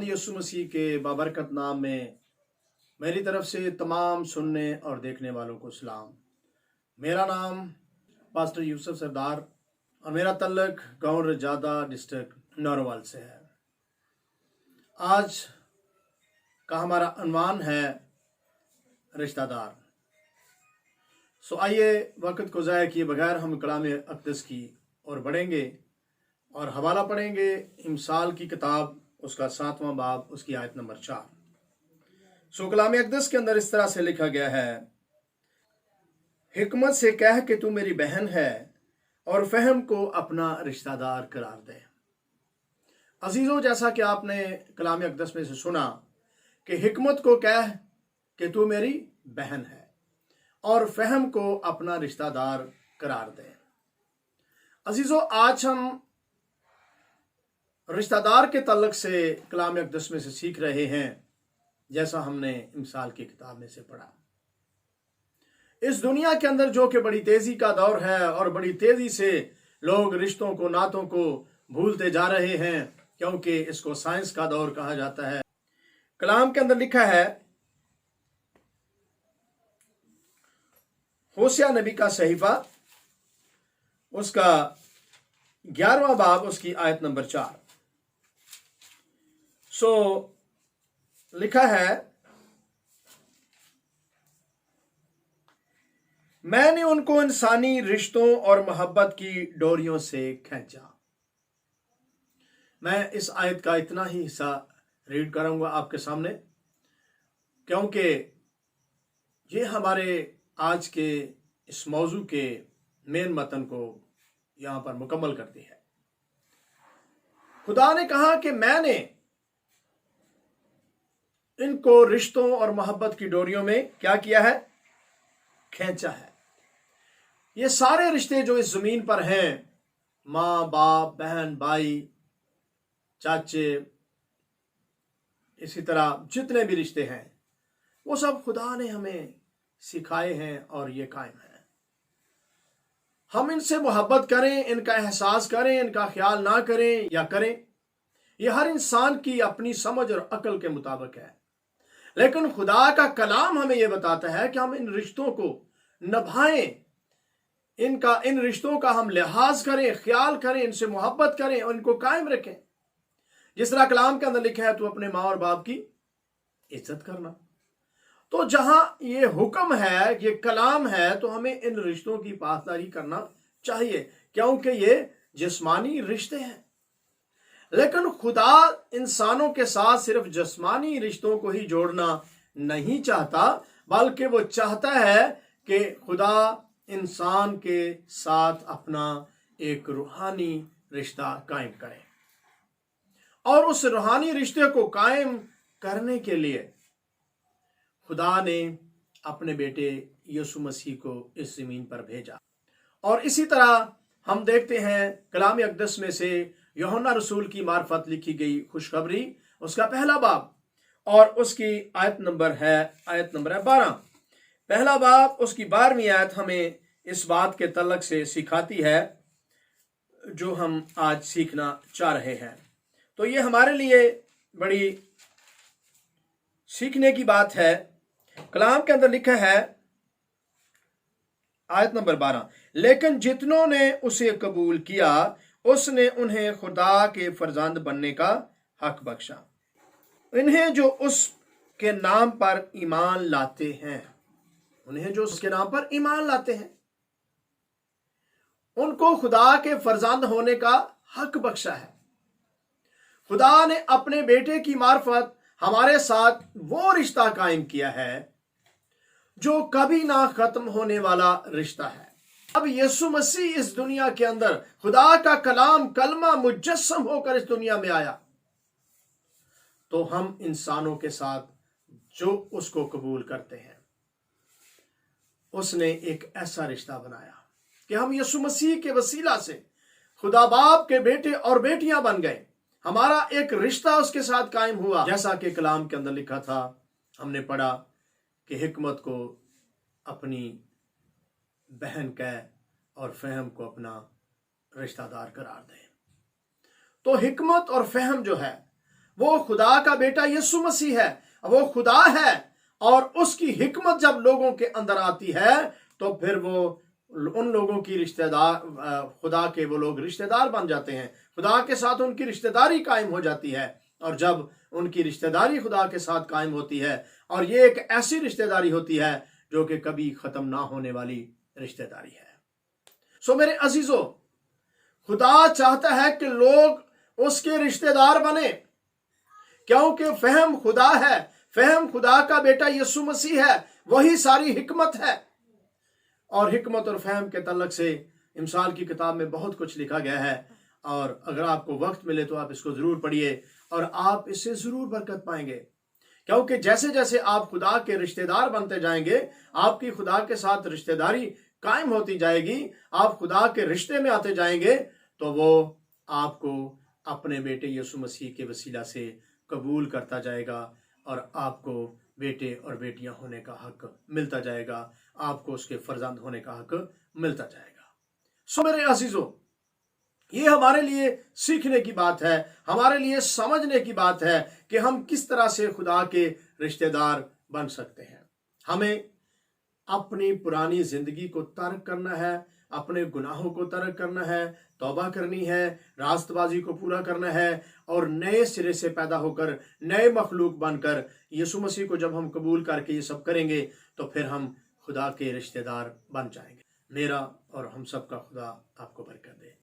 यीशु मसीह के बाबरकत नाम में मेरी तरफ से तमाम सुनने और देखने वालों को सलाम। मेरा नाम पास्टर यूसुफ सरदार और मेरा तल्लक गाँव रजादा डिस्ट्रिक्ट नौरवाल से है। आज का हमारा अनवान है रिश्तेदार। सो आइए वक्त को ज़ाया किए बगैर हम कलाम अक़दस की ओर बढ़ेंगे और हवाला पढ़ेंगे इमसाल की किताब उसका 7वां बाब उसकी आयत नंबर 4। सो कलाम अक़दस के अंदर इस तरह से लिखा गया है, हिकमत से कह कि तू मेरी बहन है और फहम को अपना रिश्तेदार करार दे। अजीजों, जैसा कि आपने कलाम अक़दस में से सुना कि हिकमत को कह कि तू मेरी बहन है और फहम को अपना रिश्तेदार करार दे। अजीजों, आज हम रिश्तेदार के तल्लक से कलाम अक़दस में से सीख रहे हैं, जैसा हमने इमसाल की किताब में से पढ़ा। इस दुनिया के अंदर जो कि बड़ी तेजी का दौर है और बड़ी तेजी से लोग रिश्तों को, नातों को भूलते जा रहे हैं, क्योंकि इसको साइंस का दौर कहा जाता है। कलाम के अंदर लिखा है, होशिया नबी का सहीफा उसका 11वां बाब उसकी आयत नंबर 4। सो लिखा है, मैंने उनको इंसानी रिश्तों और मोहब्बत की डोरियों से खींचा। मैं इस आयत का इतना ही हिस्सा रीड करूंगा आपके सामने, क्योंकि ये हमारे आज के इस मौजू के मेन मतन को यहां पर मुकम्मल करती है। खुदा ने कहा कि मैंने इनको रिश्तों और मोहब्बत की डोरियों में क्या किया है? खींचा है। ये सारे रिश्ते जो इस जमीन पर हैं, माँ बाप, बहन भाई, चाचे, इसी तरह जितने भी रिश्ते हैं, वो सब खुदा ने हमें सिखाए हैं और ये कायम है। हम इनसे मोहब्बत करें, इनका एहसास करें, इनका ख्याल ना करें या करें, ये हर इंसान की अपनी समझ और अकल के मुताबिक है। लेकिन खुदा का कलाम हमें यह बताता है कि हम इन रिश्तों को निभाएं, इन रिश्तों का हम लिहाज करें, ख्याल करें, इनसे मोहब्बत करें और इनको कायम रखें। जिस तरह कलाम के अंदर लिखा है, तू अपने माँ और बाप की इज्जत करना। तो जहां ये हुक्म है, ये कलाम है, तो हमें इन रिश्तों की पासदारी करना चाहिए, क्योंकि ये जिस्मानी रिश्ते हैं। लेकिन खुदा इंसानों के साथ सिर्फ जिस्मानी रिश्तों को ही जोड़ना नहीं चाहता, बल्कि वो चाहता है कि खुदा इंसान के साथ अपना एक रूहानी रिश्ता कायम करे। और उस रूहानी रिश्ते को कायम करने के लिए खुदा ने अपने बेटे यीशु मसीह को इस जमीन पर भेजा। और इसी तरह हम देखते हैं कलाम अक़दस में से यूहन्ना रसूल की मार्फत लिखी गई खुशखबरी उसका पहला बाब और उसकी आयत नंबर है 12। पहला बाब उसकी 12वीं आयत हमें इस बात के तल्लक से सिखाती है जो हम आज सीखना चाह रहे हैं। तो ये हमारे लिए बड़ी सीखने की बात है। कलाम के अंदर लिखा है आयत नंबर 12, लेकिन जितनों ने उसे कबूल किया उसने उन्हें खुदा के फरजंद बनने का हक बख्शा, इन्हें जो उसके नाम पर ईमान लाते हैं। उन्हें जो उसके नाम पर ईमान लाते हैं, उनको खुदा के फरजंद होने का हक बख्शा है। खुदा ने अपने बेटे की मार्फत हमारे साथ वो रिश्ता कायम किया है जो कभी ना खत्म होने वाला रिश्ता है। अब यीशु मसीह इस दुनिया के अंदर खुदा का कलाम कलमा मुजस्सम होकर इस दुनिया में आया, तो हम इंसानों के साथ जो उसको कबूल करते हैं, उसने एक ऐसा रिश्ता बनाया कि हम यीशु मसीह के वसीला से खुदा बाप के बेटे और बेटियां बन गए। हमारा एक रिश्ता उसके साथ कायम हुआ, जैसा कि कलाम के अंदर लिखा था। हमने पढ़ा कि हिकमत को अपनी बहन कह और फहम को अपना रिश्तेदार करार दे। तो हिकमत और फहम जो है وہ خدا کا بیٹا یسوع مسیح ہے، وہ خدا ہے، اور اس کی حکمت جب لوگوں کے اندر آتی ہے تو پھر وہ ان لوگوں کی رشتہ دار، خدا کے وہ لوگ رشتہ دار بن جاتے ہیں، خدا کے ساتھ ان کی رشتہ داری قائم ہو جاتی ہے۔ اور جب ان کی رشتہ داری خدا کے ساتھ قائم ہوتی ہے، اور یہ ایک ایسی رشتہ داری ہوتی ہے جو کہ کبھی ختم نہ ہونے والی رشتہ داری ہے۔ سو میرے عزیزو، خدا چاہتا ہے کہ لوگ اس کے رشتہ دار بنے، کیونکہ فہم خدا ہے، فہم خدا کا بیٹا یسوع مسیح ہے، وہی ساری حکمت ہے۔ اور حکمت اور فہم کے تعلق سے امثال کی کتاب میں بہت کچھ لکھا گیا ہے، اور اگر آپ کو وقت ملے تو آپ اس کو ضرور پڑھیے، اور آپ اس سے ضرور برکت پائیں گے، کیونکہ جیسے جیسے آپ خدا کے رشتہ دار بنتے جائیں گے، آپ کی خدا کے ساتھ رشتہ داری قائم ہوتی جائے گی، آپ خدا کے رشتے میں آتے جائیں گے، تو وہ آپ کو اپنے بیٹے یسوع مسیح کے وسیلہ سے قبول کرتا جائے گا، اور آپ کو بیٹے اور بیٹیاں ہونے کا حق ملتا جائے گا، آپ کو اس کے فرزند ہونے کا حق ملتا جائے گا۔ سو میرے عزیزو، یہ ہمارے لیے سیکھنے کی بات ہے، ہمارے لیے سمجھنے کی بات ہے کہ ہم کس طرح سے خدا کے رشتہ دار بن سکتے ہیں۔ ہمیں اپنی پرانی زندگی کو ترک کرنا ہے، اپنے گناہوں کو ترک کرنا ہے، توبہ کرنی ہے، راست بازی کو پورا کرنا ہے، اور نئے سرے سے پیدا ہو کر نئے مخلوق بن کر یسوع مسیح کو جب ہم قبول کر کے یہ سب کریں گے تو پھر ہم خدا کے رشتہ دار بن جائیں گے۔ میرا اور ہم سب کا خدا آپ کو برکت دے۔